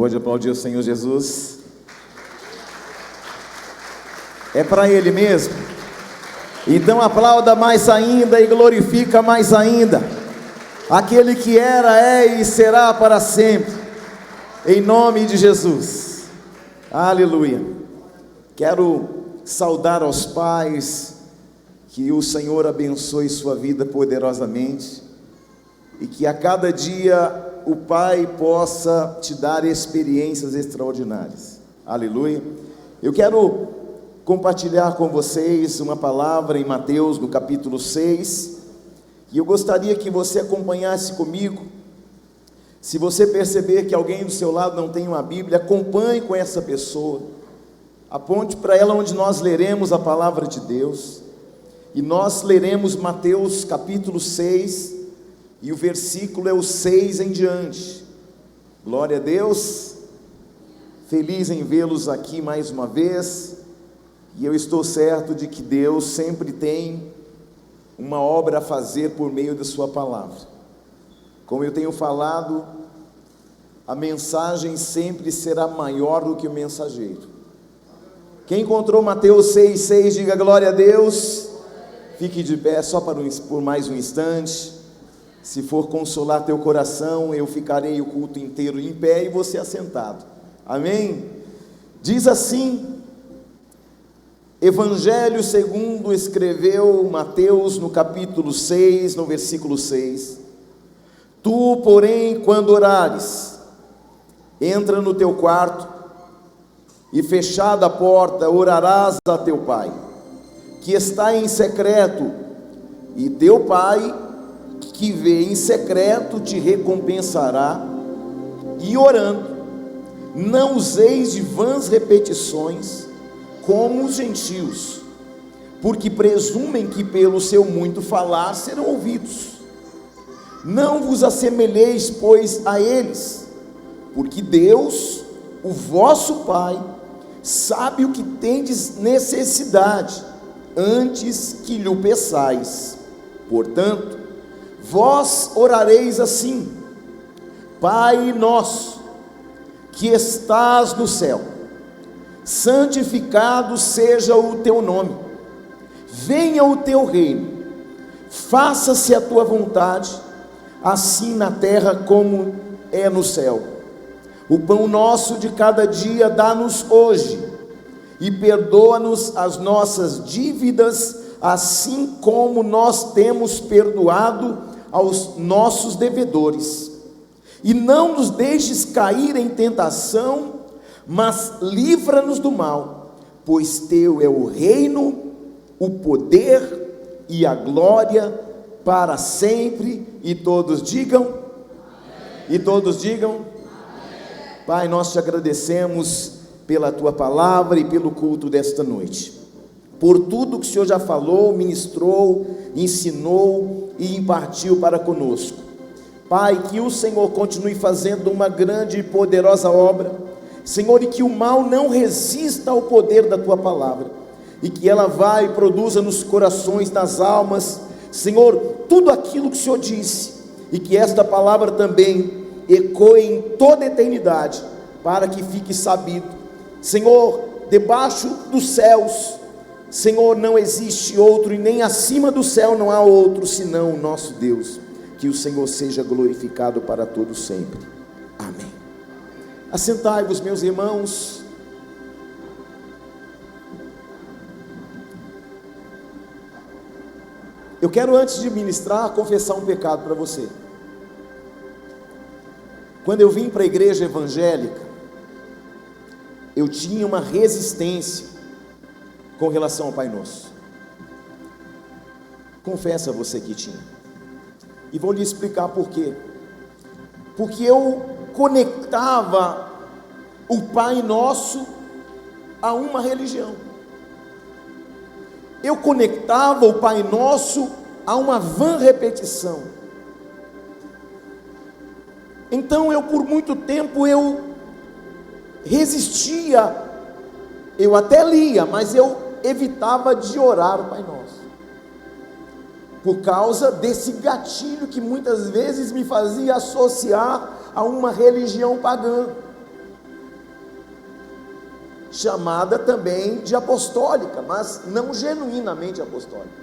pode aplaudir o Senhor Jesus? É para Ele mesmo? Então aplauda mais ainda e glorifica mais ainda aquele que era, é e será para sempre, em nome de Jesus. Aleluia. Quero saudar aos pais, que o Senhor abençoe sua vida poderosamente e que a cada dia o Pai possa te dar experiências extraordinárias. Aleluia. Eu quero compartilhar com vocês uma palavra em Mateus, no capítulo 6, e eu gostaria que você acompanhasse comigo. Se você perceber que alguém do seu lado não tem uma Bíblia, acompanhe com essa pessoa, aponte para ela onde nós leremos a palavra de Deus, e nós leremos Mateus capítulo 6, e o versículo é o 6 em diante. Glória a Deus. Feliz em vê-los aqui mais uma vez, e eu estou certo de que Deus sempre tem uma obra a fazer por meio da sua palavra. Como eu tenho falado, a mensagem sempre será maior do que o mensageiro. Quem encontrou Mateus 6,6, diga glória a Deus. Fique de pé só por mais um instante. Se for consolar teu coração, eu ficarei o culto inteiro em pé e você assentado. Amém? Diz assim, Evangelho segundo escreveu Mateus no capítulo 6, no versículo 6. Tu, porém, quando orares, entra no teu quarto e fechada a porta, orarás a teu Pai, que está em secreto, e teu Pai, que vê em secreto, te recompensará. E orando, não useis de vãs repetições, como os gentios, porque presumem que pelo seu muito falar serão ouvidos. Não vos assemelheis, pois, a eles, porque Deus, o vosso Pai, sabe o que tendes necessidade, antes que lhe peçais. Portanto, vós orareis assim: Pai nosso, que estás no céu, santificado seja o teu nome, venha o teu reino, faça-se a tua vontade, assim na terra como é no céu. O pão nosso de cada dia dá-nos hoje, e perdoa-nos as nossas dívidas, assim como nós temos perdoado aos nossos devedores, e não nos deixes cair em tentação, mas livra-nos do mal, pois teu é o reino, o poder e a glória para sempre. E todos digam amém. E todos digam amém. Pai, nós te agradecemos pela tua palavra e pelo culto desta noite, por tudo que o Senhor já falou, ministrou, ensinou e impartiu para conosco. Pai, que o Senhor continue fazendo uma grande e poderosa obra, Senhor, e que o mal não resista ao poder da tua palavra, e que ela vá e produza nos corações, nas almas, Senhor, tudo aquilo que o Senhor disse, e que esta palavra também ecoe em toda a eternidade, para que fique sabido, Senhor, debaixo dos céus, Senhor, não existe outro, e nem acima do céu não há outro senão o nosso Deus. Que o Senhor seja glorificado para todo sempre. Amém. Assentai-vos, meus irmãos. Eu quero, antes de ministrar, confessar um pecado para você. Quando eu vim para a igreja evangélica, eu tinha uma resistência com relação ao Pai Nosso. Confessa a você que tinha. E vou lhe explicar por quê. Porque eu conectava o Pai Nosso a uma religião. Eu conectava o Pai Nosso a uma vã repetição. Então eu, por muito tempo, eu resistia. Eu até lia, mas eu evitava de orar o Pai Nosso, por causa desse gatilho que muitas vezes me fazia associar a uma religião pagã. chamada também de apostólica, mas não genuinamente apostólica.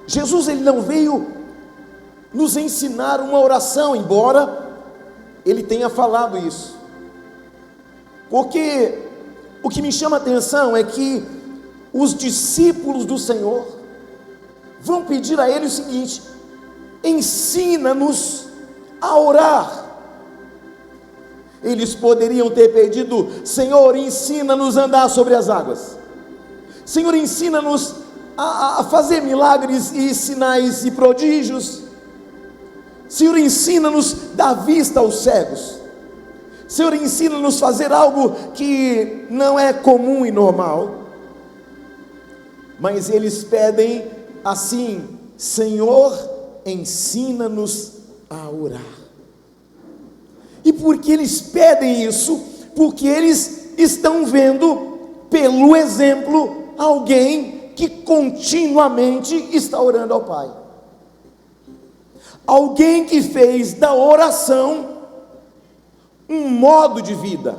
Jesus, ele não veio nos ensinar uma oração, embora ele tenha falado isso, porque o que me chama a atenção é que os discípulos do Senhor vão pedir a ele o seguinte: ensina-nos a orar. Eles poderiam ter pedido: Senhor, ensina-nos a andar sobre as águas, Senhor, ensina-nos a fazer milagres e sinais e prodígios, Senhor, ensina-nos a dar vista aos cegos, Senhor, ensina-nos a fazer algo que não é comum e normal. Mas eles pedem assim: Senhor, ensina-nos a orar. E por que eles pedem isso? Porque eles estão vendo, pelo exemplo, alguém que continuamente está orando ao Pai, alguém que fez da oração um modo de vida.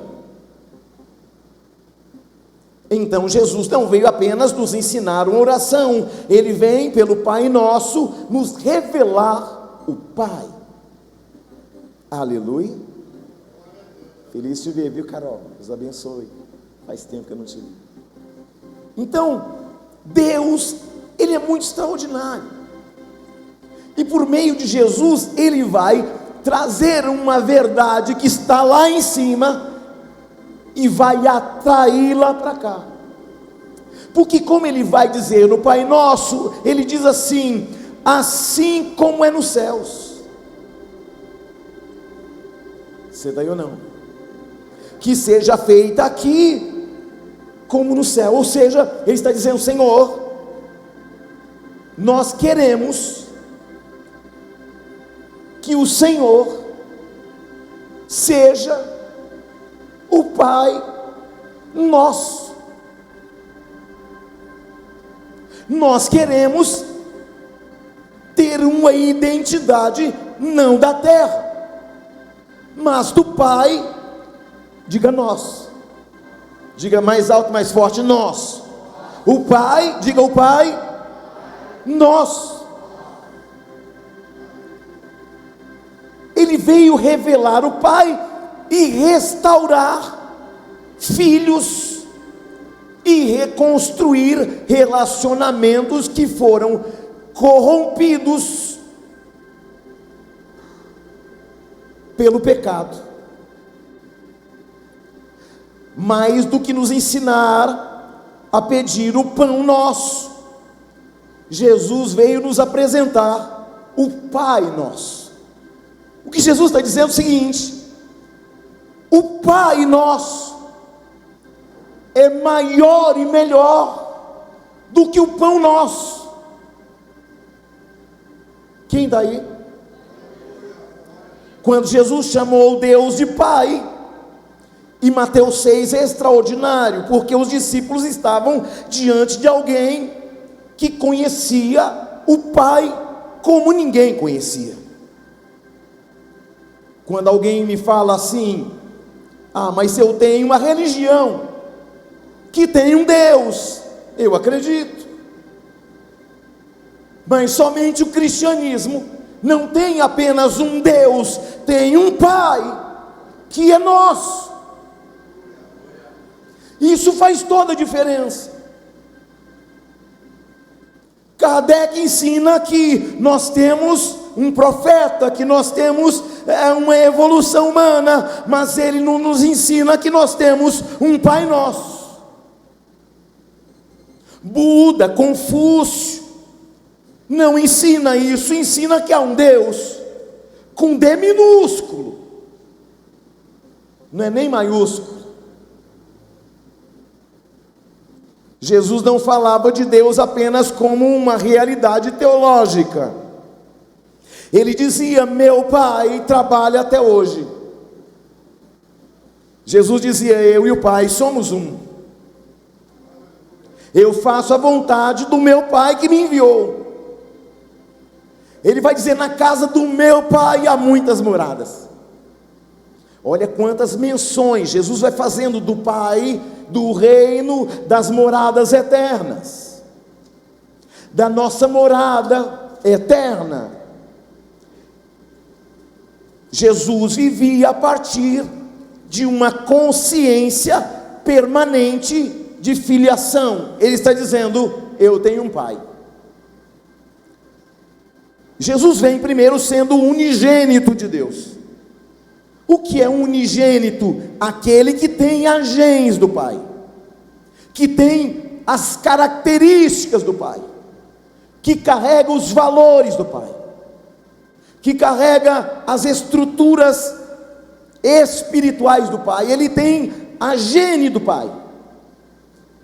Então Jesus não veio apenas nos ensinar uma oração, ele vem pelo Pai Nosso nos revelar o Pai. Aleluia. Feliz te ver, viu, Carol? Deus abençoe. Faz tempo que eu não te vi. Então, Deus, ele é muito extraordinário. E por meio de Jesus, ele vai trazer uma verdade que está lá em cima e vai atraí-la para cá. Porque como ele vai dizer no Pai Nosso, ele diz assim: assim como é nos céus. Você está aí ou não? Que seja feita aqui como no céu. Ou seja, ele está dizendo: Senhor, nós queremos que o Senhor seja o Pai nosso. Nós queremos ter uma identidade não da terra, mas do Pai. Diga nós. Diga mais alto, mais forte: nós. O Pai, diga o Pai, nós. Ele veio revelar o Pai e restaurar filhos e reconstruir relacionamentos que foram corrompidos pelo pecado. Mais do que nos ensinar a pedir o pão nosso, Jesus veio nos apresentar o Pai nosso. O que Jesus está dizendo é o seguinte: o Pai nosso é maior e melhor do que o pão nosso. Quem está aí? Quando Jesus chamou Deus de Pai, e Mateus 6 é extraordinário, porque os discípulos estavam diante de alguém que conhecia o Pai como ninguém conhecia. Quando alguém me fala assim: ah, mas eu tenho uma religião que tem um Deus, eu acredito. Mas somente o cristianismo não tem apenas um Deus, tem um Pai que é nosso. Isso faz toda a diferença. Kardec ensina que nós temos um profeta, que nós temos uma evolução humana, mas ele não nos ensina que nós temos um Pai Nosso. Buda, Confúcio não ensina isso, ensina que há um Deus com D minúsculo, não é nem maiúsculo. Jesus não falava de Deus apenas como uma realidade teológica. Ele dizia: meu Pai trabalha até hoje. Jesus dizia: eu e o Pai somos um. Eu faço a vontade do meu Pai que me enviou. Ele vai dizer: na casa do meu Pai há muitas moradas. Olha quantas menções Jesus vai fazendo do Pai, do reino, das moradas eternas, da nossa morada eterna. Jesus vivia a partir de uma consciência permanente de filiação. Ele está dizendo: eu tenho um Pai. Jesus vem primeiro sendo o unigênito de Deus. O que é unigênito? Aquele que tem as genes do Pai, que tem as características do Pai, que carrega os valores do Pai, que carrega as estruturas espirituais do Pai. Ele tem a gene do Pai.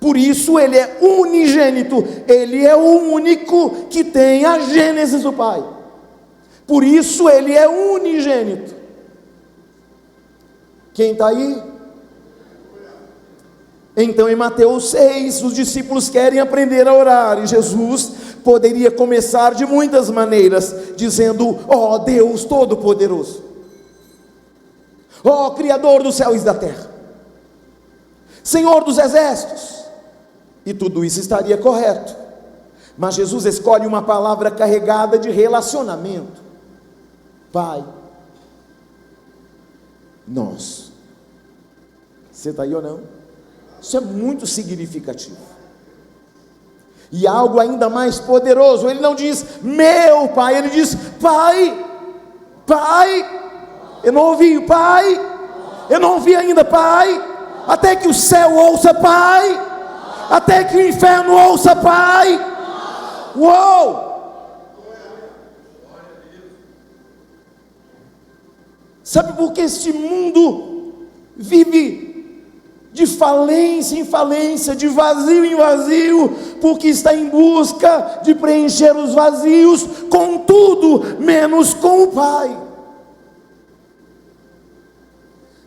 Por isso ele é unigênito. Ele é o único que tem a gênese do Pai. Por isso ele é unigênito. Quem está aí? Então em Mateus 6, os discípulos querem aprender a orar, e Jesus poderia começar de muitas maneiras, dizendo: ó Deus Todo-Poderoso, ó Criador dos céus e da terra, Senhor dos exércitos, e tudo isso estaria correto. Mas Jesus escolhe uma palavra carregada de relacionamento: Pai Nosso. Você está aí ou não? Isso é muito significativo. E algo ainda mais poderoso: ele não diz meu Pai, ele diz Pai, Pai. Eu não ouvi Pai, eu não ouvi ainda Pai, até que o céu ouça Pai, até que o inferno ouça Pai. Uou! Sabe por que este mundo vive de falência em falência, de vazio em vazio? Porque está em busca de preencher os vazios com tudo menos com o Pai,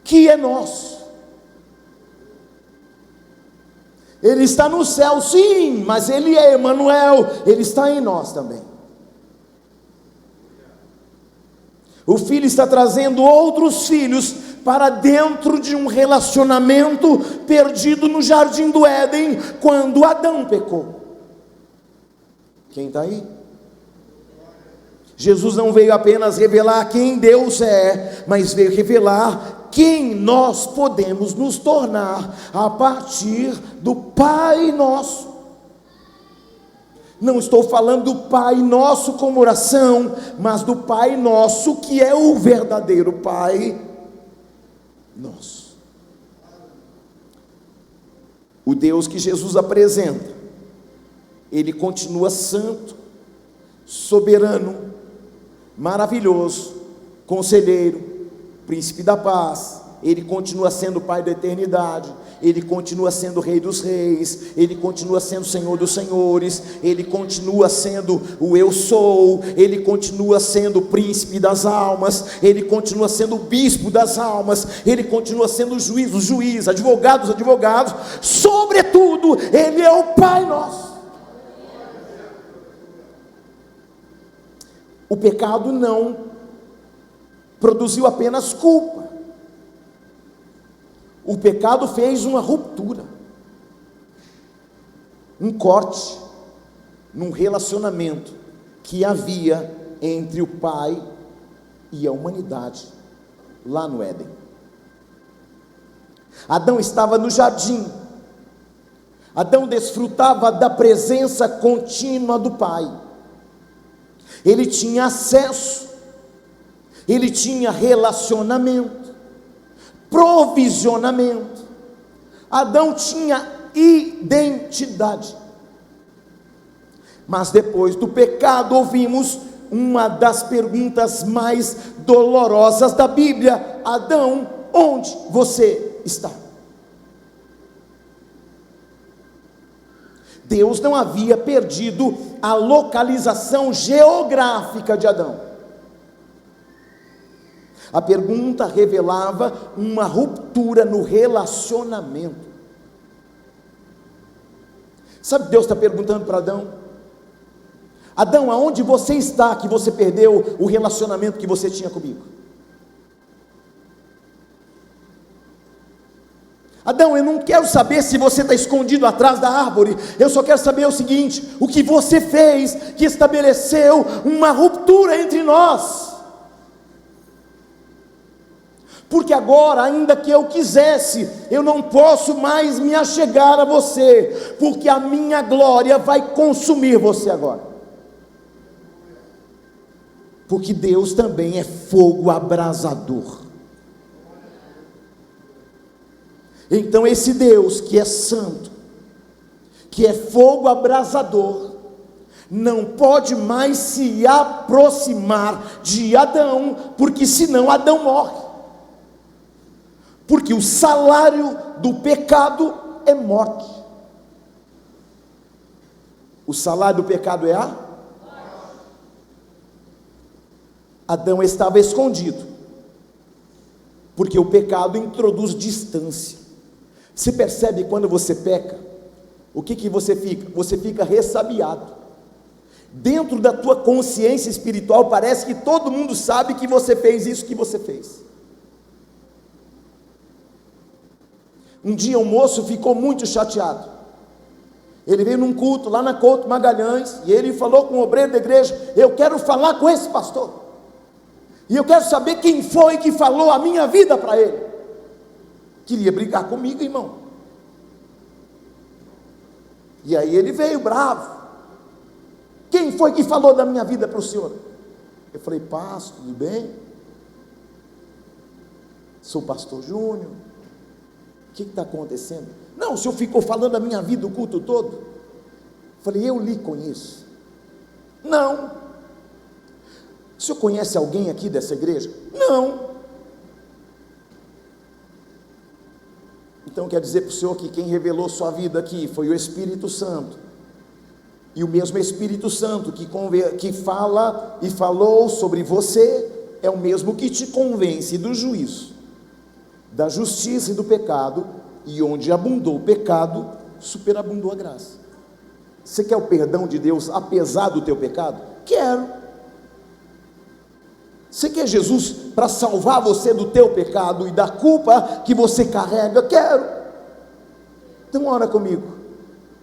que é nosso. Ele está no céu, sim, mas Ele é Emanuel, Ele está em nós também. O Filho está trazendo outros filhos para dentro de um relacionamento perdido no jardim do Éden, quando Adão pecou. Quem está aí? Jesus não veio apenas revelar quem Deus é, mas veio revelar quem nós podemos nos tornar a partir do Pai Nosso. Não estou falando do Pai Nosso como oração, mas do Pai Nosso que é o verdadeiro Pai Nosso. O Deus que Jesus apresenta, Ele continua santo, soberano, maravilhoso, conselheiro, príncipe da paz. Ele continua sendo Pai da eternidade, Ele continua sendo Rei dos reis, Ele continua sendo Senhor dos senhores, Ele continua sendo o eu sou, Ele continua sendo Príncipe das almas, Ele continua sendo o Bispo das almas, Ele continua sendo o juiz dos juízes, advogados, sobretudo, Ele é o Pai Nosso. O pecado não produziu apenas culpa. O pecado fez uma ruptura, um corte num relacionamento que havia entre o Pai e a humanidade lá no Éden. Adão estava no jardim. Adão desfrutava da presença contínua do Pai. Ele tinha acesso, ele tinha relacionamento, provisionamento. Adão tinha identidade. Mas depois do pecado, ouvimos uma das perguntas mais dolorosas da Bíblia: Adão, onde você está? Deus não havia perdido a localização geográfica de Adão. A pergunta revelava uma ruptura no relacionamento. Sabe, Deus está perguntando para Adão: Adão, aonde você está que você perdeu o relacionamento que você tinha comigo? Adão, eu não quero saber se você está escondido atrás da árvore, eu só quero saber o seguinte: o que você fez que estabeleceu uma ruptura entre nós. Porque agora, ainda que eu quisesse, eu não posso mais me achegar a você, porque a minha glória vai consumir você agora. Porque Deus também é fogo abrasador. Então esse Deus que é santo, que é fogo abrasador, não pode mais se aproximar de Adão, porque senão Adão morre. Porque o salário do pecado é morte. O salário do pecado é a morte. Adão estava escondido, porque o pecado introduz distância. Você percebe quando você peca, o que você fica? Você fica ressabiado. Dentro da tua consciência espiritual parece que todo mundo sabe que você fez isso que você fez. Um dia um moço ficou muito chateado. Ele veio num culto lá na Couto Magalhães, e ele falou com o obreiro da igreja: eu quero falar com esse pastor, e eu quero saber quem foi que falou a minha vida para ele. Queria brigar comigo, irmão. E aí ele veio bravo: quem foi que falou da minha vida para o senhor? Eu falei: pastor, tudo bem? Sou pastor Júnior. O que está acontecendo? Não, o senhor ficou falando da minha vida o culto todo. Eu falei: eu lhe conheço. Não. O senhor conhece alguém aqui dessa igreja? Não. Então quer dizer para o senhor que quem revelou sua vida aqui foi o Espírito Santo, e o mesmo Espírito Santo que fala e falou sobre você é o mesmo que te convence do juízo, da justiça e do pecado, e onde abundou o pecado, superabundou a graça. Você quer o perdão de Deus apesar do teu pecado? Quero. Você quer Jesus para salvar você do teu pecado e da culpa que você carrega? Quero. Então ora comigo: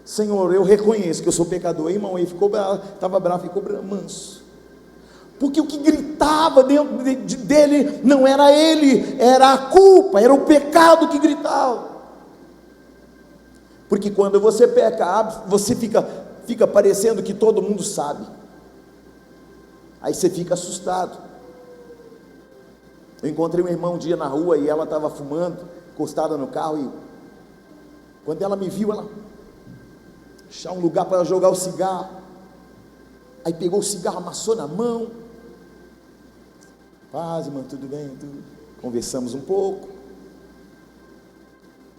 Senhor, eu reconheço que eu sou pecador. Irmão, ele ficou bravo, estava bravo, ficou manso, porque o que gritava dentro dele não era ele, era a culpa, era o pecado que gritava. Porque quando você peca, você fica parecendo que todo mundo sabe, aí você fica assustado. Eu encontrei uma irmã um dia na rua, e ela estava fumando, encostada no carro, e quando ela me viu, ela achou um lugar para jogar o cigarro, aí pegou o cigarro, amassou na mão. Paz, irmã, tudo bem? Tudo. Conversamos um pouco.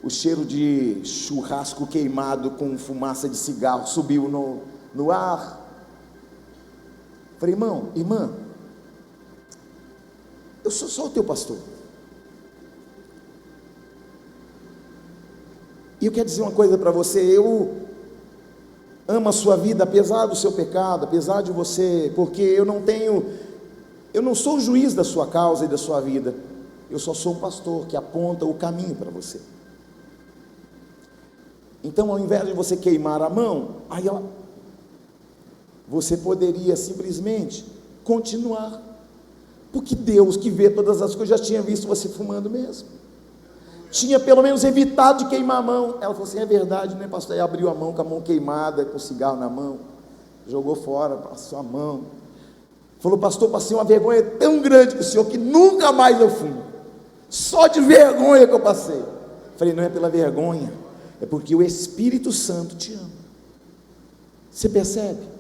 O cheiro de churrasco queimado com fumaça de cigarro subiu no ar. Falei: irmã, eu sou só o teu pastor, e eu quero dizer uma coisa para você: eu amo a sua vida apesar do seu pecado, apesar de você, porque eu não sou o juiz da sua causa e da sua vida, eu só sou um pastor que aponta o caminho para você. Então, ao invés de você queimar a mão, você poderia simplesmente continuar, porque Deus, que vê todas as coisas, já tinha visto você fumando mesmo, tinha pelo menos evitado de queimar a mão. Ela falou assim: é verdade, né, pastor? Aí abriu a mão com a mão queimada, com o cigarro na mão, jogou fora, passou a mão, falou: pastor, passei uma vergonha tão grande com o senhor, que nunca mais eu fumo, só de vergonha que eu passei. Falei: não é pela vergonha, é porque o Espírito Santo te ama. Você percebe?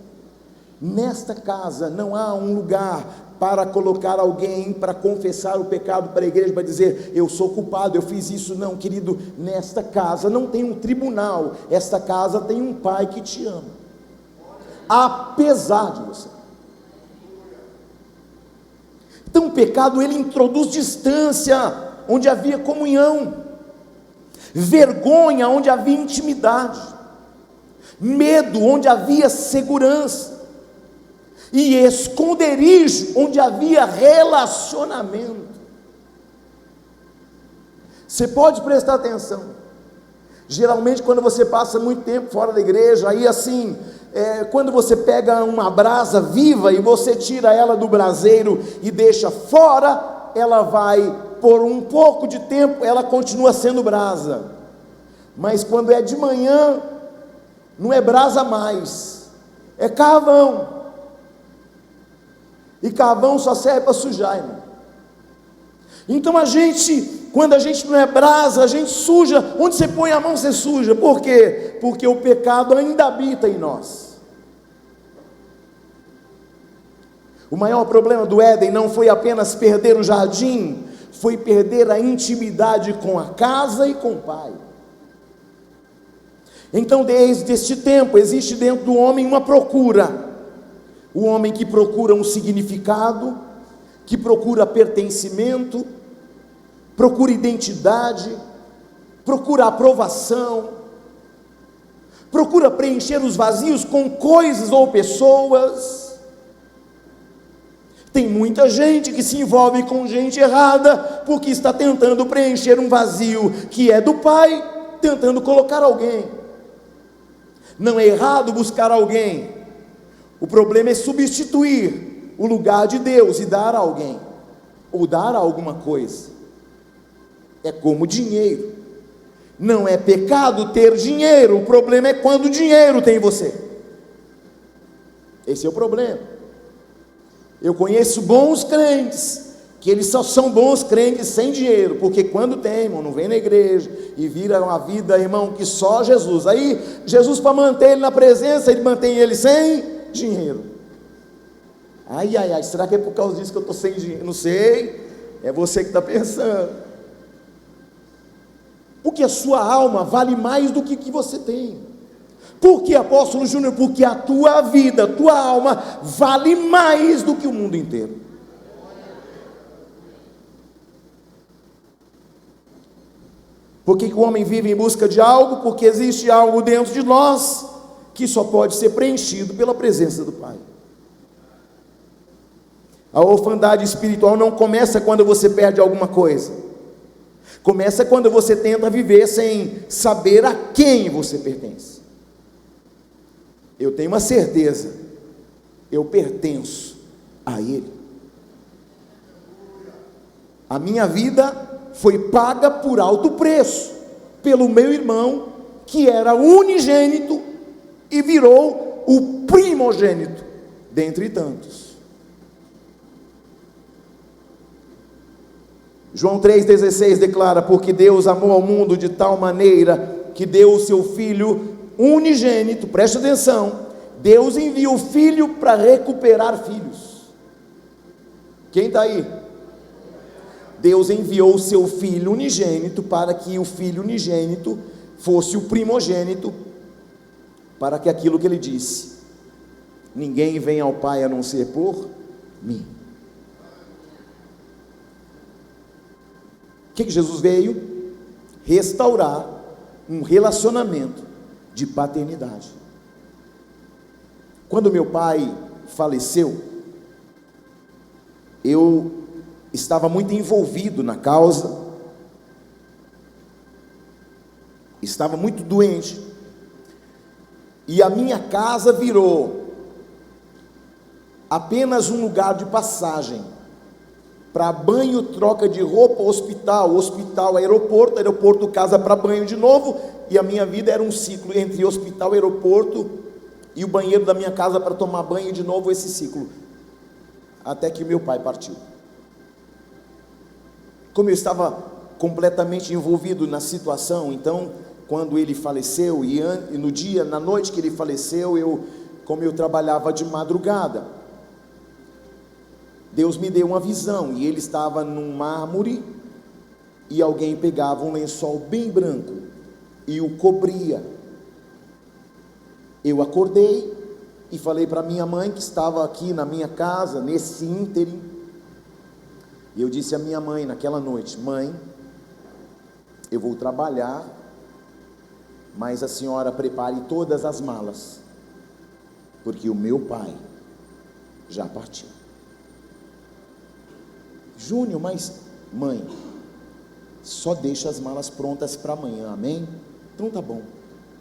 Nesta casa não há um lugar para colocar alguém para confessar o pecado para a igreja, para dizer: eu sou culpado, eu fiz isso. Não, querido, nesta casa não tem um tribunal, esta casa tem um pai que te ama, apesar de você. Então o pecado, ele introduz distância onde havia comunhão, vergonha onde havia intimidade, medo onde havia segurança, e esconderijo onde havia relacionamento. Você pode prestar atenção, Geralmente quando você passa muito tempo fora da igreja, aí assim, quando você pega uma brasa viva e você tira ela do braseiro e deixa fora, ela vai, por um pouco de tempo, ela continua sendo brasa. Mas quando é de manhã, não é brasa mais, é carvão. E carvão só serve para sujar, irmão. Então quando a gente não é brasa, a gente suja. Onde você põe a mão, você suja. Por quê? Porque o pecado ainda habita em nós. O maior problema do Éden não foi apenas perder o jardim, foi perder a intimidade com a casa e com o Pai. Então, desde este tempo, existe dentro do homem uma procura. O homem que procura um significado, que procura pertencimento, procura identidade, procura aprovação, procura preencher os vazios com coisas ou pessoas. Tem muita gente que se envolve com gente errada, porque está tentando preencher um vazio que é do Pai, tentando colocar alguém. Não é errado buscar alguém, o problema é substituir o lugar de Deus e dar a alguém, ou dar a alguma coisa. É como dinheiro. Não é pecado ter dinheiro, o problema é quando o dinheiro tem você. Esse é o problema. Eu conheço bons crentes, que eles só são bons crentes sem dinheiro, porque quando tem, irmão, não vem na igreja, e vira uma vida, irmão, que só Jesus. Aí, Jesus, para manter ele na presença, ele mantém ele sem dinheiro. Ai, será que é por causa disso que eu estou sem dinheiro? Não sei, é você que está pensando. Porque a sua alma vale mais do que você tem. Por que, apóstolo Júnior? Porque a tua vida, a tua alma vale mais do que o mundo inteiro. Por que o homem vive em busca de algo? Porque existe algo dentro de nós que só pode ser preenchido pela presença do Pai. A orfandade espiritual não começa quando você perde alguma coisa. Começa quando você tenta viver sem saber a quem você pertence. Eu tenho uma certeza, eu pertenço a Ele. A minha vida foi paga por alto preço, pelo meu irmão, que era unigênito, e virou o primogênito, dentre tantos. João 3,16 declara: porque Deus amou ao mundo de tal maneira, que deu o seu Filho unigênito. Preste atenção, Deus envia o Filho para recuperar filhos. Quem está aí? Deus enviou o seu Filho unigênito, para que o Filho unigênito fosse o primogênito, para que aquilo que ele disse: ninguém vem ao Pai a não ser por mim. O que Jesus veio? Restaurar um relacionamento de paternidade. Quando meu pai faleceu, eu estava muito envolvido na causa, estava muito doente, e a minha casa virou apenas um lugar de passagem para banho, troca de roupa, hospital, aeroporto, aeroporto, casa para banho de novo, e a minha vida era um ciclo entre hospital, aeroporto e o banheiro da minha casa para tomar banho de novo, esse ciclo, até que meu pai partiu. Como eu estava completamente envolvido na situação, então, quando ele faleceu, e na noite que ele faleceu, como eu trabalhava de madrugada, Deus me deu uma visão, e ele estava num mármore, e alguém pegava um lençol bem branco, e o cobria. Eu acordei, e falei para minha mãe, que estava aqui na minha casa, nesse ínterim, e eu disse à minha mãe naquela noite: mãe, eu vou trabalhar, mas a senhora prepare todas as malas, porque o meu pai já partiu. Júnior, mas mãe, só deixa as malas prontas para amanhã, amém? Então tá bom.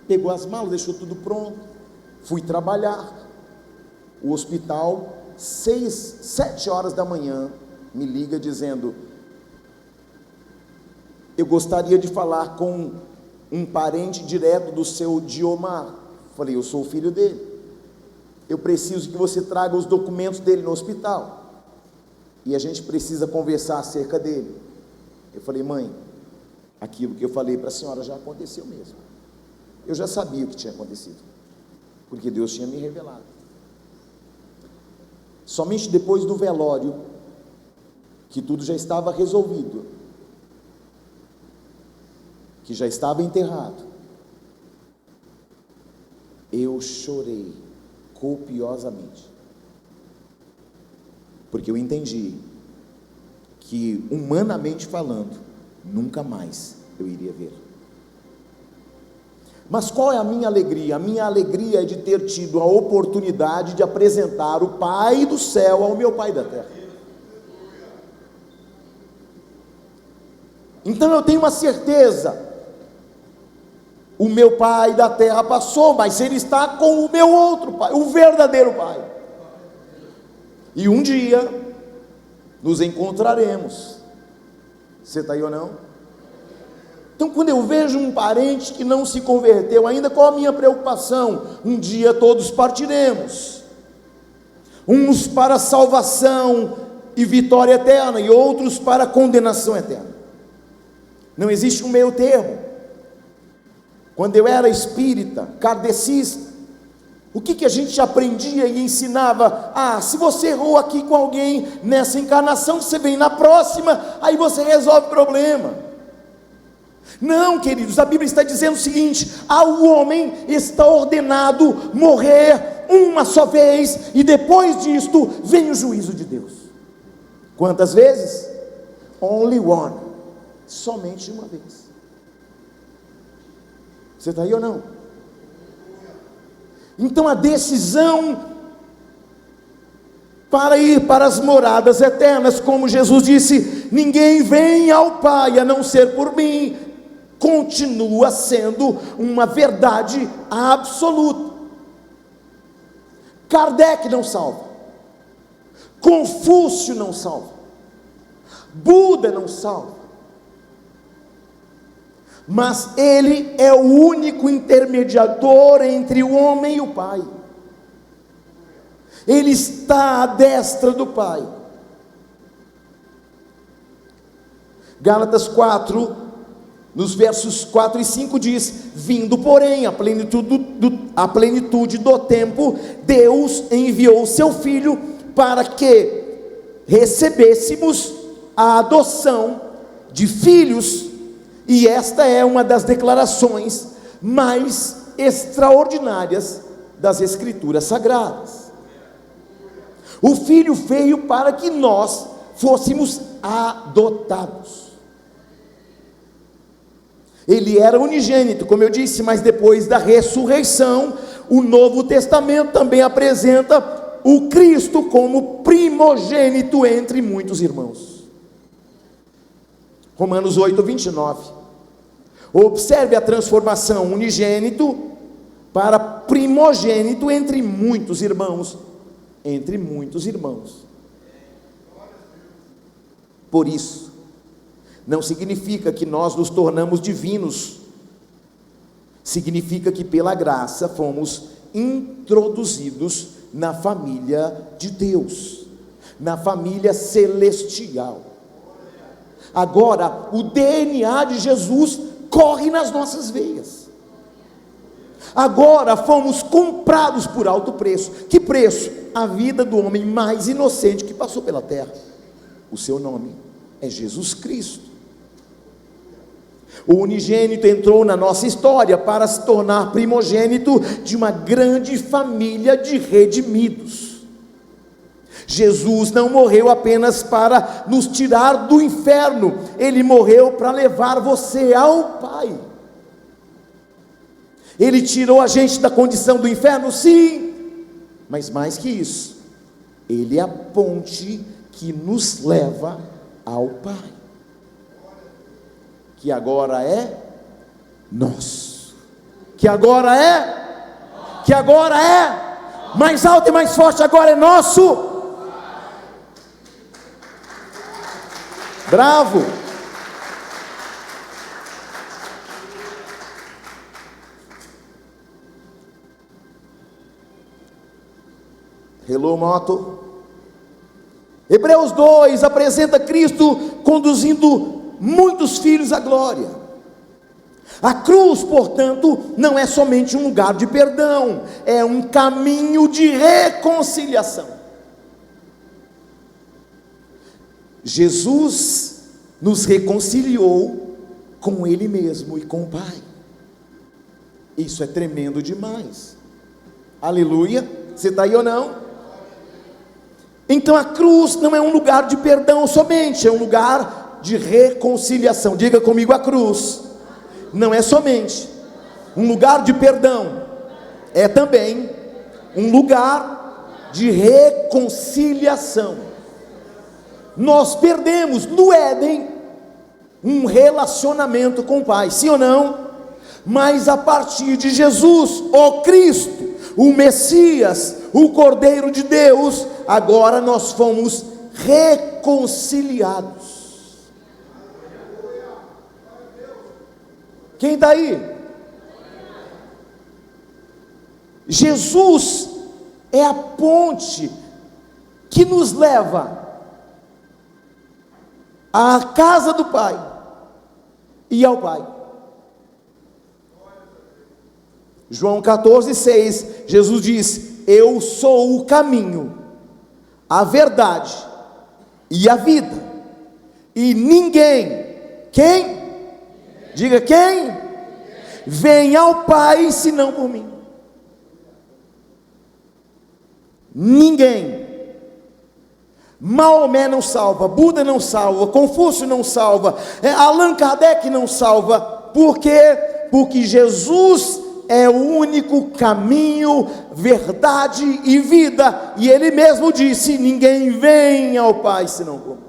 Pegou as malas, deixou tudo pronto, fui trabalhar. O hospital, 7 horas da manhã, me liga dizendo: eu gostaria de falar com um parente direto do seu Diomar. Falei: eu sou o filho dele, eu preciso que você traga os documentos dele no hospital, e a gente precisa conversar acerca dele. Eu falei: mãe, aquilo que eu falei para a senhora já aconteceu mesmo. Eu já sabia o que tinha acontecido, porque Deus tinha me revelado. Somente depois do velório, que tudo já estava resolvido, que já estava enterrado, eu chorei copiosamente, porque eu entendi que, humanamente falando, nunca mais eu iria ver. Mas qual é a minha alegria? A minha alegria é de ter tido a oportunidade de apresentar o Pai do céu ao meu Pai da terra. Então eu tenho uma certeza: o meu Pai da terra passou, mas Ele está com o meu outro Pai, o verdadeiro Pai. E um dia nos encontraremos. Você está aí ou não? Então, quando eu vejo um parente que não se converteu ainda, qual a minha preocupação? Um dia todos partiremos, uns para salvação e vitória eterna, e outros para condenação eterna. Não existe um meio termo. Quando eu era espírita, kardecista, o que a gente aprendia e ensinava? Se você errou aqui com alguém nessa encarnação, você vem na próxima, aí você resolve o problema. Não, queridos, a Bíblia está dizendo o seguinte: ao homem está ordenado morrer uma só vez, e depois disto vem o juízo de Deus. Quantas vezes? Only one. Somente uma vez. Você está aí ou não? Então a decisão para ir para as moradas eternas, como Jesus disse: ninguém vem ao Pai a não ser por mim, continua sendo uma verdade absoluta. Kardec não salva, Confúcio não salva, Buda não salva, mas Ele é o único intermediador entre o homem e o Pai. Ele está à destra do Pai. Gálatas 4, nos versos 4 e 5 diz: vindo porém a plenitude do tempo, Deus enviou o seu Filho para que recebêssemos a adoção de filhos, e esta é uma das declarações mais extraordinárias das Escrituras Sagradas. O Filho veio para que nós fôssemos adotados. Ele era unigênito, como eu disse, mas depois da ressurreição, o Novo Testamento também apresenta o Cristo como primogênito entre muitos irmãos. Romanos 8, 29. Observe a transformação: unigênito para primogênito entre muitos irmãos. Entre muitos irmãos. Por isso, não significa que nós nos tornamos divinos, significa que pela graça fomos introduzidos na família de Deus, na família celestial. Agora, o DNA de Jesus corre nas nossas veias. Agora fomos comprados por alto preço. Que preço? A vida do homem mais inocente que passou pela terra. O seu nome é Jesus Cristo. O unigênito entrou na nossa história para se tornar primogênito de uma grande família de redimidos. Jesus não morreu apenas para nos tirar do inferno, Ele morreu para levar você ao Pai. Ele tirou a gente da condição do inferno, sim, mas mais que isso, Ele é a ponte que nos leva ao Pai, que agora é nosso. que agora é, mais alto e mais forte, agora é nosso. Bravo. Hello, moto. Hebreus 2 apresenta Cristo conduzindo muitos filhos à glória. A cruz, portanto, não é somente um lugar de perdão, é um caminho de reconciliação. Jesus nos reconciliou com Ele mesmo e com o Pai. Isso é tremendo demais. Aleluia. Você está aí ou não? Então a cruz não é um lugar de perdão somente, é um lugar de reconciliação. Diga comigo, a cruz não é somente um lugar de perdão, é também um lugar de reconciliação. Nós perdemos no Éden um relacionamento com o Pai, sim ou não? Mas a partir de Jesus, o Cristo, o Messias, o Cordeiro de Deus, agora nós fomos reconciliados. Quem está aí? Jesus é a ponte que nos leva à casa do Pai e ao Pai. João 14:6, Jesus diz: eu sou o caminho, a verdade e a vida, e ninguém, quem? Diga quem? Vem ao Pai senão por mim. Ninguém. Maomé não salva, Buda não salva, Confúcio não salva, Allan Kardec não salva. Por quê? Porque Jesus é o único caminho, verdade e vida, e Ele mesmo disse: ninguém vem ao Pai senão por mim.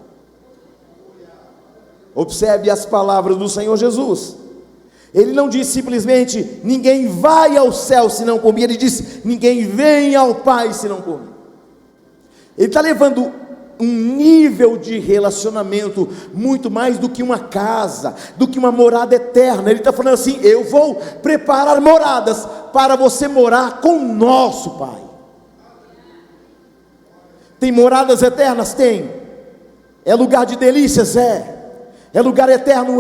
Observe as palavras do Senhor Jesus. Ele não disse simplesmente: ninguém vai ao céu senão por mim. Ele disse: ninguém vem ao Pai senão por mim. Ele está levando um nível de relacionamento muito mais do que uma casa, do que uma morada eterna. Ele está falando assim: eu vou preparar moradas para você morar com o nosso Pai. Tem moradas eternas? Tem. É lugar de delícias? É lugar eterno?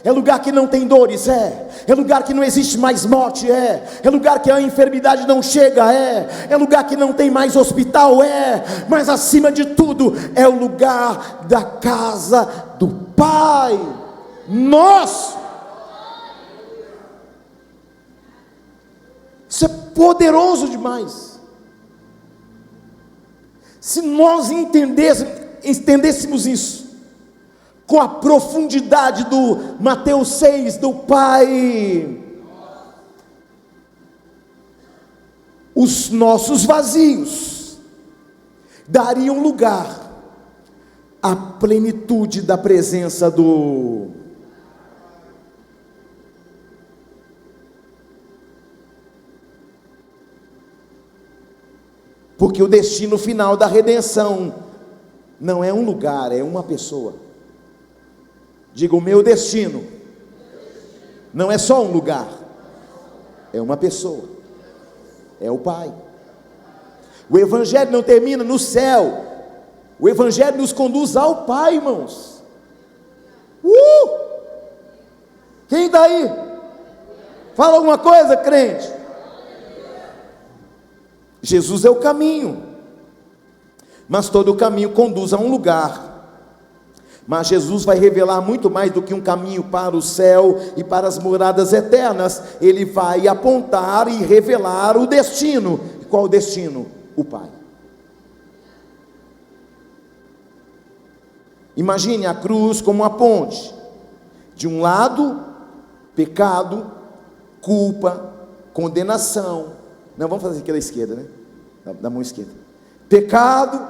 É lugar que não tem dores? É lugar que não existe mais morte? É lugar que a enfermidade não chega? É lugar que não tem mais hospital? Mas acima de tudo, é o lugar da casa do Pai nosso. Isso é poderoso demais. Se nós entendêssemos isso com a profundidade do Mateus 6, do Pai, os nossos vazios dariam lugar à plenitude da presença do... Porque o destino final da redenção não é um lugar, é uma pessoa. Diga: o meu destino não é só um lugar, é uma pessoa, é o Pai. O Evangelho não termina no céu, o Evangelho nos conduz ao Pai, irmãos. Quem está aí? Fala alguma coisa, crente. Jesus é o caminho, mas todo o caminho conduz a um lugar. Mas Jesus vai revelar muito mais do que um caminho para o céu e para as moradas eternas. Ele vai apontar e revelar o destino. E qual o destino? O Pai. Imagine a cruz como uma ponte. De um lado, pecado, culpa, condenação. Não, vamos fazer aqui da esquerda, né? Da mão esquerda. Pecado,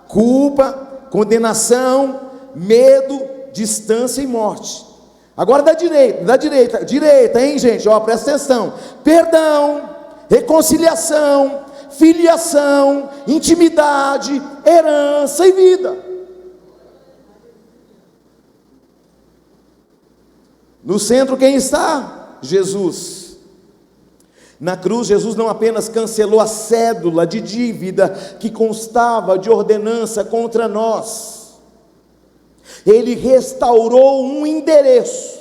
culpa, condenação, medo, distância e morte. Agora direita, hein, gente? Ó, presta atenção. Perdão, reconciliação, filiação, intimidade, herança e vida. No centro quem está? Jesus. Na cruz, Jesus não apenas cancelou a cédula de dívida que constava de ordenança contra nós, Ele restaurou um endereço.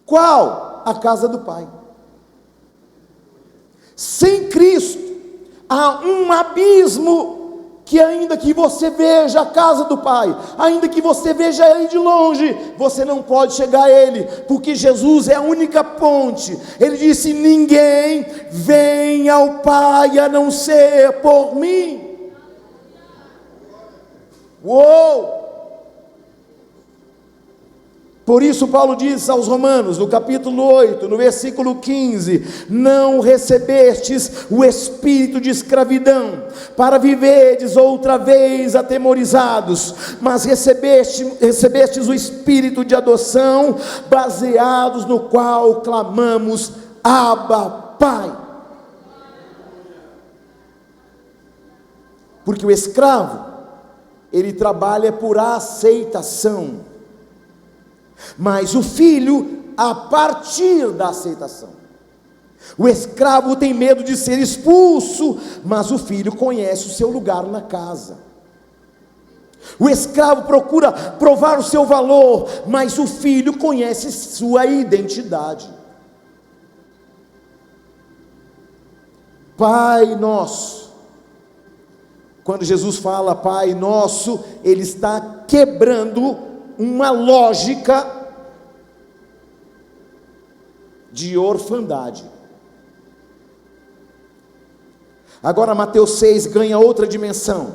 Qual? A casa do Pai. Sem Cristo, há um abismo que ainda que você veja a casa do Pai, ainda que você veja Ele de longe, você não pode chegar a Ele, porque Jesus é a única ponte. Ele disse: ninguém vem ao Pai a não ser por mim. Uou! Por isso Paulo diz aos Romanos, no capítulo 8, no versículo 15: não recebestes o espírito de escravidão, para viverdes outra vez atemorizados, mas recebestes o espírito de adoção, baseados no qual clamamos: Abba, Pai. Porque o escravo, ele trabalha por aceitação, mas o filho a partir da aceitação. O escravo tem medo de ser expulso, mas o filho conhece o seu lugar na casa. O escravo procura provar o seu valor, mas o filho conhece sua identidade. Pai nosso. Quando Jesus fala Pai nosso, Ele está quebrando uma lógica de orfandade. Agora Mateus 6 ganha outra dimensão.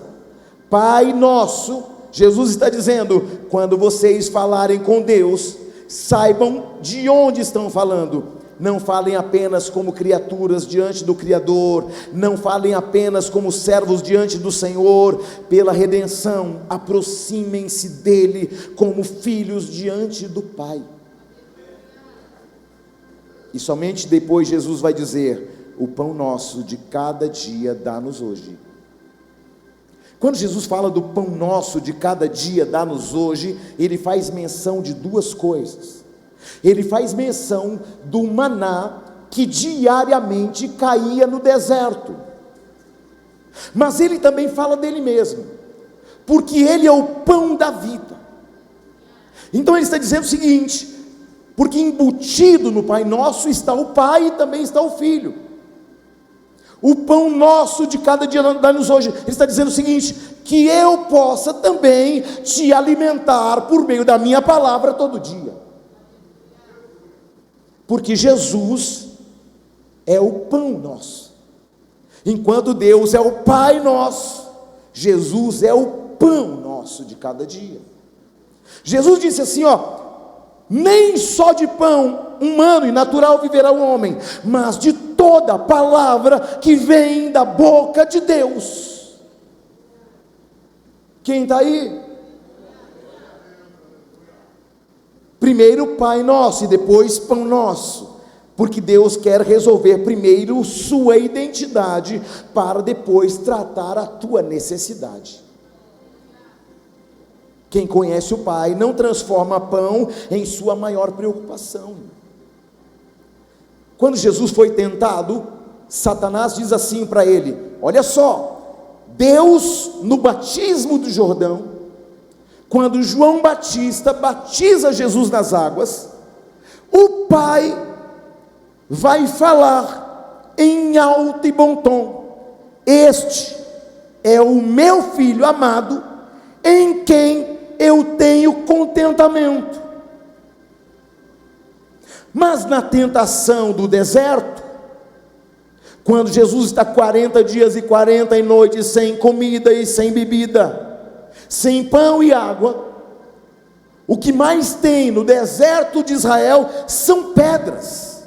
Pai nosso, Jesus está dizendo: quando vocês falarem com Deus, saibam de onde estão falando. Não falem apenas como criaturas diante do Criador, não falem apenas como servos diante do Senhor. Pela redenção, aproximem-se dele como filhos diante do Pai. E somente depois Jesus vai dizer: o pão nosso de cada dia dá-nos hoje. Quando Jesus fala do pão nosso de cada dia dá-nos hoje, Ele faz menção de duas coisas. Ele faz menção do maná que diariamente caía no deserto, mas Ele também fala dele mesmo, porque Ele é o pão da vida. Então Ele está dizendo o seguinte: porque embutido no Pai Nosso está o Pai e também está o Filho. O pão nosso de cada dia dá-nos hoje. Ele está dizendo o seguinte: que eu possa também te alimentar por meio da minha palavra todo dia. Porque Jesus é o pão nosso. Enquanto Deus é o Pai nosso, Jesus é o pão nosso de cada dia. Jesus disse assim, nem só de pão humano e natural viverá o homem, mas de toda palavra que vem da boca de Deus. Quem está aí? Primeiro Pai nosso e depois pão nosso, porque Deus quer resolver primeiro sua identidade, para depois tratar a tua necessidade. Quem conhece o Pai não transforma pão em sua maior preocupação. Quando Jesus foi tentado, Satanás diz assim para ele: olha só, Deus no batismo do Jordão, quando João Batista batiza Jesus nas águas, o Pai vai falar em alto e bom tom: este é o meu filho amado, em quem eu tenho contentamento. Mas na tentação do deserto, quando Jesus está 40 dias e 40 noites sem comida e sem bebida, sem pão e água, o que mais tem no deserto de Israel são pedras.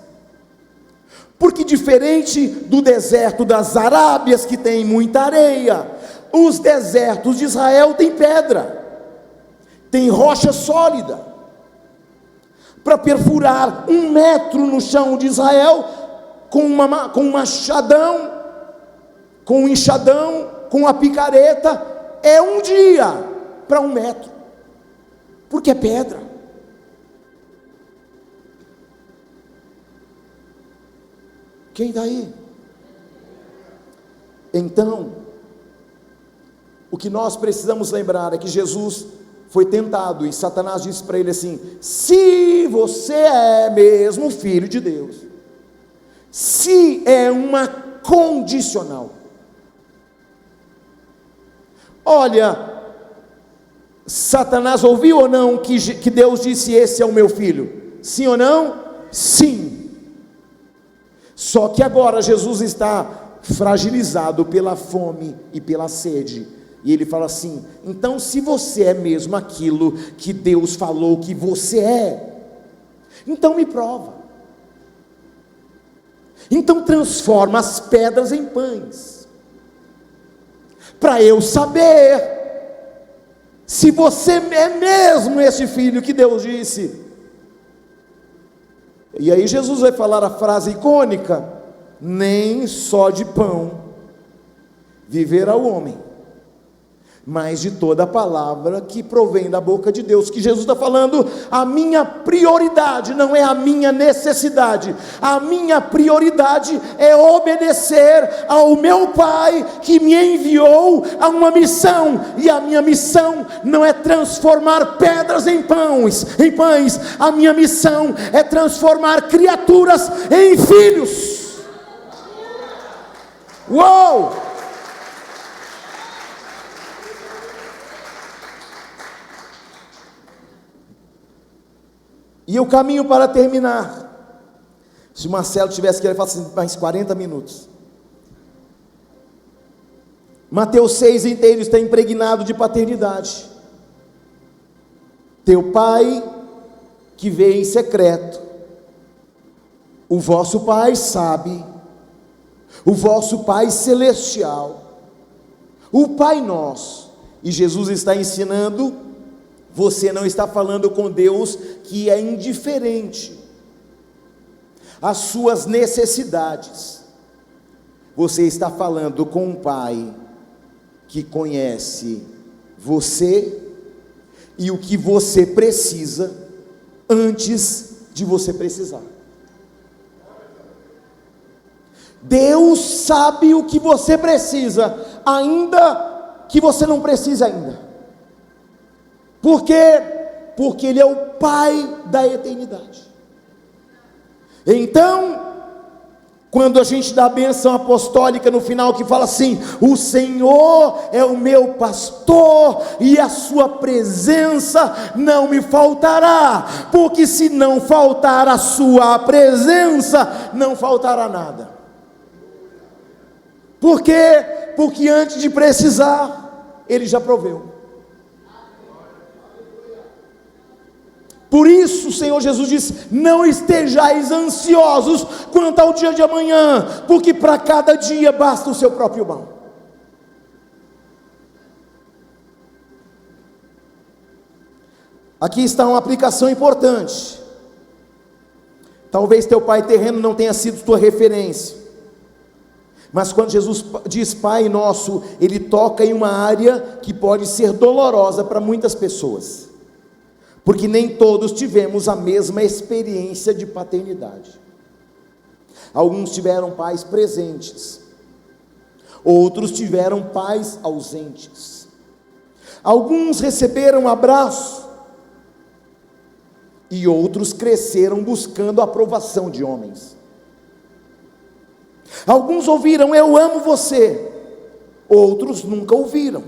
Porque diferente do deserto das Arábias, que tem muita areia, os desertos de Israel têm pedra, tem rocha sólida. para perfurar 1 metro no chão de Israel, com um machadão, com um enxadão, com a picareta, é um dia para 1 metro, porque é pedra. Quem está aí? Então, o que nós precisamos lembrar é que Jesus foi tentado, e Satanás disse para ele assim: se você é mesmo filho de Deus, se é uma condicional. Olha, Satanás ouviu ou não que Deus disse: esse é o meu filho? Sim ou não? Sim. Só que agora Jesus está fragilizado pela fome e pela sede, e ele fala assim: então se você é mesmo aquilo que Deus falou que você é, então me prova, então transforma as pedras em pães, para eu saber se você é mesmo esse filho que Deus disse. E aí Jesus vai falar a frase icônica: nem só de pão viverá o homem, mas de toda a palavra que provém da boca de Deus. Que Jesus está falando: a minha prioridade não é a minha necessidade, a minha prioridade é obedecer ao meu Pai, que me enviou a uma missão, e a minha missão não é transformar pedras em pães, a minha missão é transformar criaturas em filhos. Uou! E o caminho para terminar, se o Marcelo tivesse que, ele falasse assim, mais 40 minutos. Mateus 6 inteiro está impregnado de paternidade. Teu Pai que vê em secreto, o vosso Pai sabe, o vosso Pai celestial, o Pai nosso. E Jesus está ensinando: você não está falando com Deus que é indiferente às suas necessidades, você está falando com um Pai que conhece você e o que você precisa antes de você precisar. Deus sabe o que você precisa, ainda que você não precise ainda. Por quê? Porque Ele é o Pai da eternidade. Então, quando a gente dá a bênção apostólica no final, que fala assim: o Senhor é o meu pastor, e a sua presença não me faltará, porque se não faltar a sua presença, não faltará nada. Por quê? Porque antes de precisar, Ele já proveu. Por isso o Senhor Jesus disse: não estejais ansiosos quanto ao dia de amanhã, porque para cada dia basta o seu próprio mal. Aqui está uma aplicação importante. Talvez teu pai terreno não tenha sido tua referência, mas quando Jesus diz Pai Nosso, Ele toca em uma área que pode ser dolorosa para muitas pessoas, porque nem todos tivemos a mesma experiência de paternidade. Alguns tiveram pais presentes, outros tiveram pais ausentes, alguns receberam abraço, e outros cresceram buscando a aprovação de homens. Alguns ouviram eu amo você, outros nunca ouviram.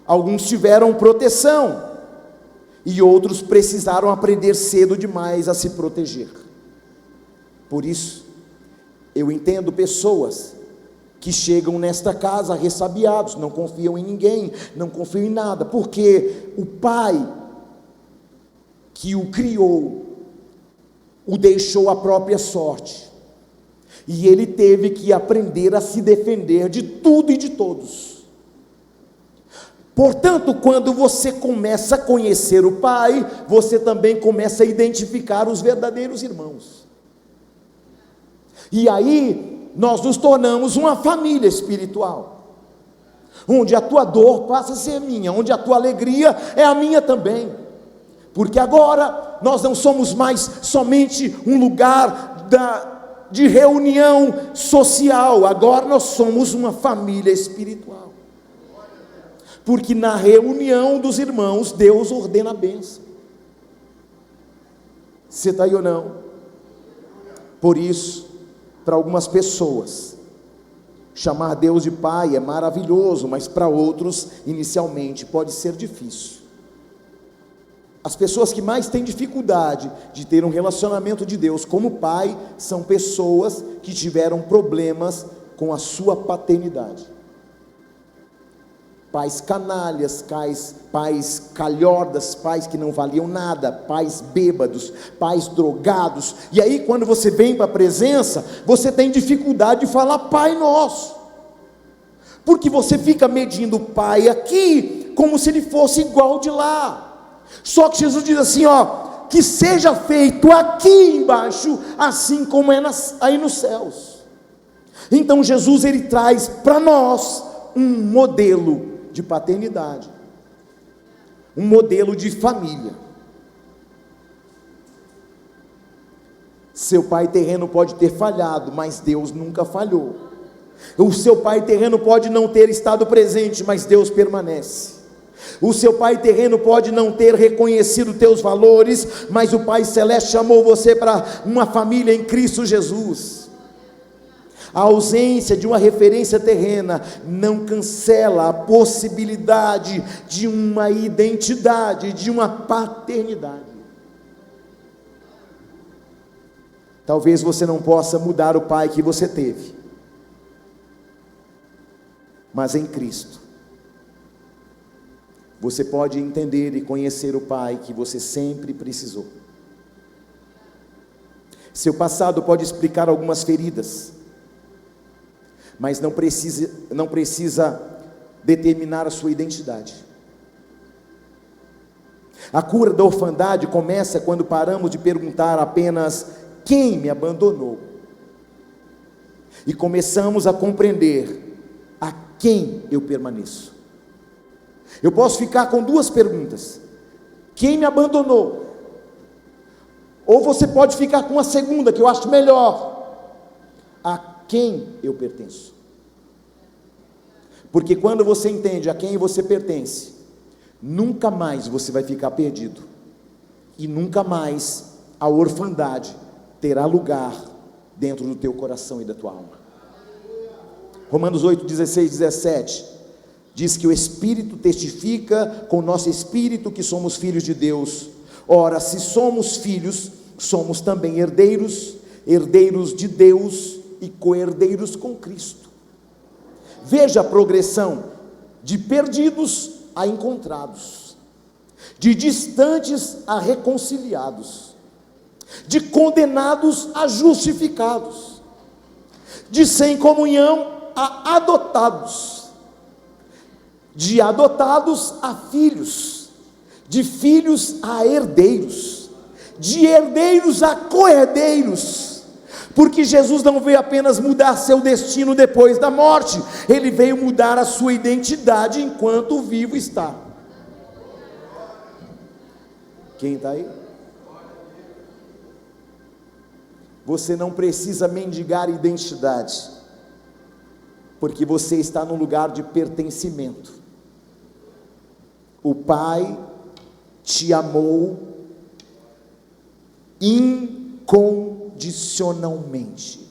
Alguns tiveram proteção, e outros precisaram aprender cedo demais a se proteger. Por isso, eu entendo pessoas que chegam nesta casa ressabiados, não confiam em ninguém, não confiam em nada, porque o pai que o criou, o deixou à própria sorte, e ele teve que aprender a se defender de tudo e de todos. Portanto, quando você começa a conhecer o Pai, você também começa a identificar os verdadeiros irmãos. E aí, nós nos tornamos uma família espiritual, onde a tua dor passa a ser minha, onde a tua alegria é a minha também, porque agora nós não somos mais somente um lugar de reunião social, agora nós somos uma família espiritual. Porque na reunião dos irmãos, Deus ordena a bênção. Você está aí ou não? Por isso, para algumas pessoas, chamar Deus de Pai é maravilhoso, mas para outros, inicialmente, pode ser difícil. As pessoas que mais têm dificuldade de ter um relacionamento de Deus como Pai, são pessoas que tiveram problemas com a sua paternidade. Pais canalhas, pais calhordas, pais que não valiam nada, pais bêbados, pais drogados. E aí quando você vem para a presença, você tem dificuldade de falar Pai Nosso, porque você fica medindo o Pai aqui, como se ele fosse igual de lá. Só que Jesus diz assim, ó, que seja feito aqui embaixo, assim como é aí nos céus. Então Jesus, ele traz para nós um modelo de paternidade, um modelo de família. Seu pai terreno pode ter falhado, mas Deus nunca falhou. O seu pai terreno pode não ter estado presente, mas Deus permanece. O seu pai terreno pode não ter reconhecido teus valores, mas o Pai Celeste chamou você para uma família em Cristo Jesus. A ausência de uma referência terrena não cancela a possibilidade de uma identidade, de uma paternidade. Talvez você não possa mudar o pai que você teve, mas em Cristo você pode entender e conhecer o pai que você sempre precisou. Seu passado pode explicar algumas feridas, mas não precisa determinar a sua identidade. A cura da orfandade começa quando paramos de perguntar apenas quem me abandonou, e começamos a compreender a quem eu permaneço. Eu posso ficar com duas perguntas: quem me abandonou? Ou você pode ficar com a segunda, que eu acho melhor: a quem eu pertenço? Porque quando você entende a quem você pertence, nunca mais você vai ficar perdido, e nunca mais a orfandade terá lugar dentro do teu coração e da tua alma. Romanos 8, 16, 17 diz que o Espírito testifica com o nosso espírito que somos filhos de Deus. Ora, se somos filhos, somos também herdeiros, herdeiros de Deus e co-herdeiros com Cristo. Veja a progressão: de perdidos a encontrados, de distantes a reconciliados, de condenados a justificados, de sem comunhão a adotados, de adotados a filhos, de filhos a herdeiros, de herdeiros a co-herdeiros, porque Jesus não veio apenas mudar seu destino depois da morte, ele veio mudar a sua identidade enquanto vivo está. Quem está aí? Você não precisa mendigar identidade, porque você está num lugar de pertencimento. O Pai te amou incondicionalmente.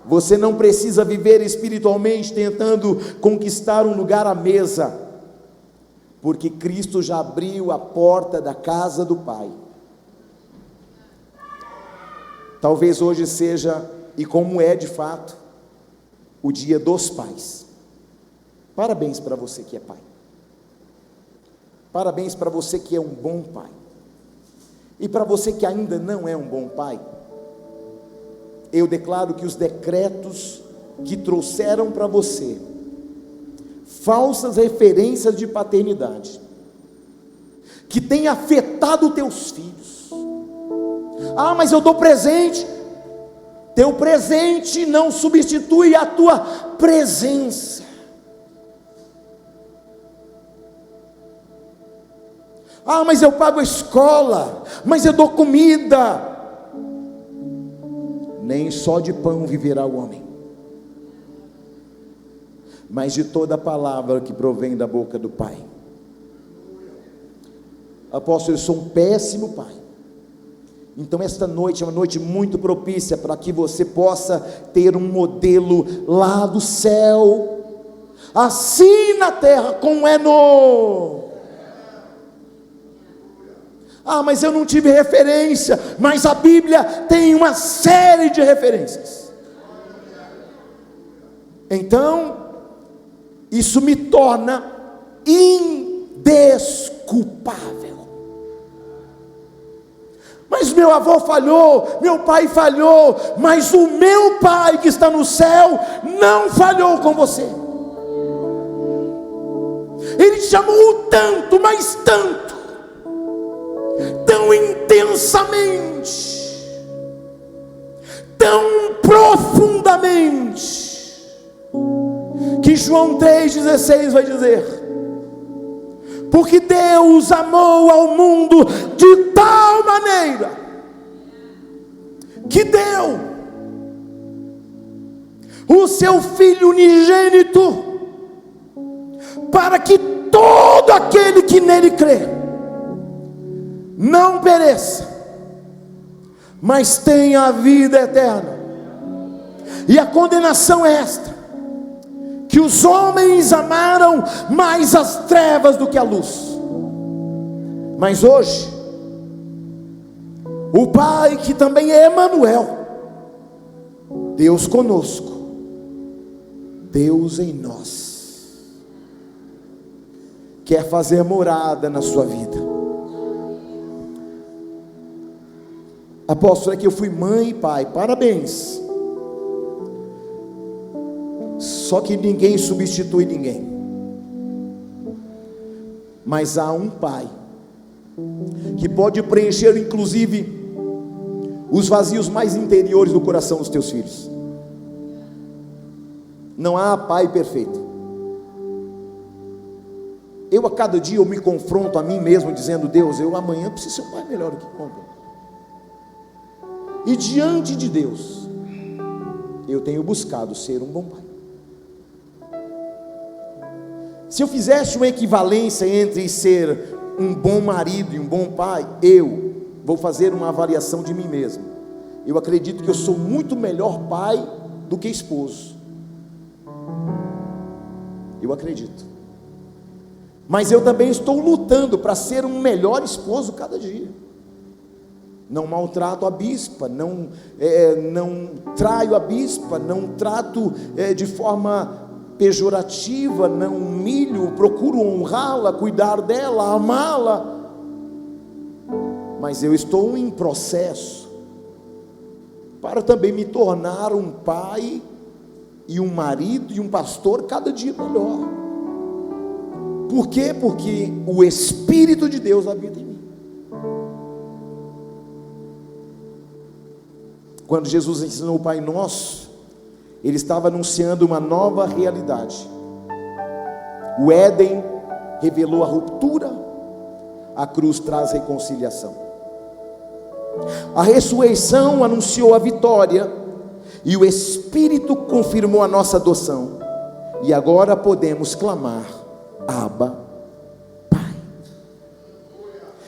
Você não precisa viver espiritualmente tentando conquistar um lugar à mesa, porque Cristo já abriu a porta da casa do Pai. Talvez hoje seja, e como é de fato, o dia dos pais. Parabéns para você que é pai. Parabéns para você que é um bom pai. E para você que ainda não é um bom pai, eu declaro que os decretos que trouxeram para você falsas referências de paternidade, que tem afetado teus filhos. Ah, mas eu dou presente. Teu presente não substitui a tua presença. Ah, mas eu pago a escola, mas eu dou comida. Nem só de pão viverá o homem, mas de toda palavra que provém da boca do Pai. Apóstolo, eu sou um péssimo pai. Então esta noite é uma noite muito propícia para que você possa ter um modelo lá do céu, assim na terra como é no... Ah, mas eu não tive referência. Mas a Bíblia tem uma série de referências. Então, isso me torna indesculpável. Mas meu avô falhou, meu pai falhou, mas o meu Pai que está no céu não falhou com você. Ele te amou tanto, mas tanto, tão intensamente, tão profundamente, que João 3,16 vai dizer: porque Deus amou ao mundo de tal maneira, que deu o seu Filho unigênito, para que todo aquele que nele crê não pereça, mas tenha a vida eterna. E a condenação é esta: que os homens amaram mais as trevas do que a luz. Mas hoje, o Pai, que também é Emanuel, Deus conosco, Deus em nós, quer fazer morada na sua vida. Apóstolo, é que eu fui mãe e pai, parabéns. Só que ninguém substitui ninguém. Mas há um Pai que pode preencher inclusive os vazios mais interiores do coração dos teus filhos. Não há pai perfeito. Eu a cada dia eu me confronto a mim mesmo dizendo: Deus, eu amanhã preciso ser um pai melhor do que ontem. E diante de Deus eu tenho buscado ser um bom pai. Se eu fizesse uma equivalência entre ser um bom marido e um bom pai, eu vou fazer uma avaliação de mim mesmo. Eu acredito que eu sou muito melhor pai do que esposo. Eu acredito. Mas eu também estou lutando para ser um melhor esposo cada dia. Não maltrato a bispa, não traio a bispa, não trato de forma pejorativa, não humilho, procuro honrá-la, cuidar dela, amá-la. Mas eu estou em processo para também me tornar um pai e um marido e um pastor cada dia melhor. Por quê? Porque o Espírito de Deus habita em mim. Quando Jesus ensinou o Pai Nosso, Ele estava anunciando uma nova realidade. O Éden revelou a ruptura, a cruz traz reconciliação. A ressurreição anunciou a vitória, e o Espírito confirmou a nossa adoção. E agora podemos clamar: Abba, Pai.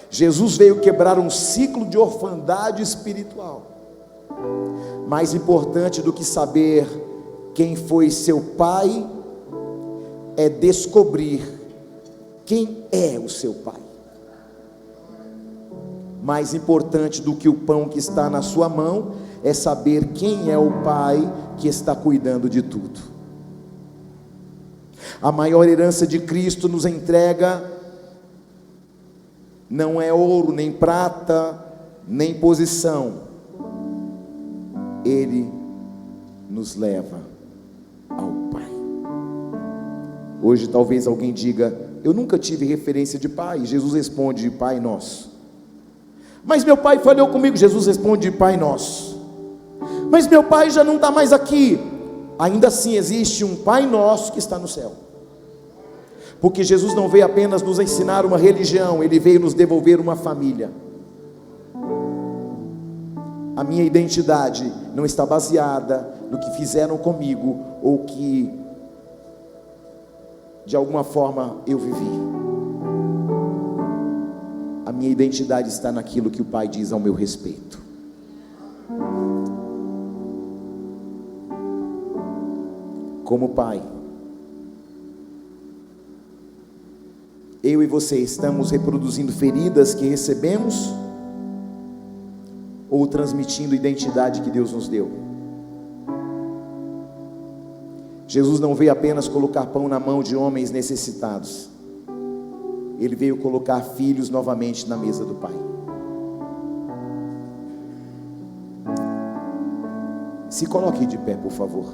Jesus veio quebrar um ciclo de orfandade espiritual. Mais importante do que saber quem foi seu pai é descobrir quem é o seu pai. Mais importante do que o pão que está na sua mão é saber quem é o pai que está cuidando de tudo. A maior herança de Cristo nos entrega não é ouro, nem prata, nem posição. Ele nos leva ao Pai. Hoje talvez alguém diga: eu nunca tive referência de pai. Jesus responde: Pai Nosso. Mas meu pai falhou comigo. Jesus responde: Pai Nosso. Mas meu pai já não está mais aqui. Ainda assim existe um Pai Nosso que está no céu. Porque Jesus não veio apenas nos ensinar uma religião, Ele veio nos devolver uma família. A minha identidade não está baseada no que fizeram comigo ou que de alguma forma eu vivi. A minha identidade está naquilo que o Pai diz ao meu respeito. Como Pai, eu e você estamos reproduzindo feridas que recebemos ou transmitindo a identidade que Deus nos deu? Jesus não veio apenas colocar pão na mão de homens necessitados. Ele veio colocar filhos novamente na mesa do Pai. Se coloque de pé, por favor.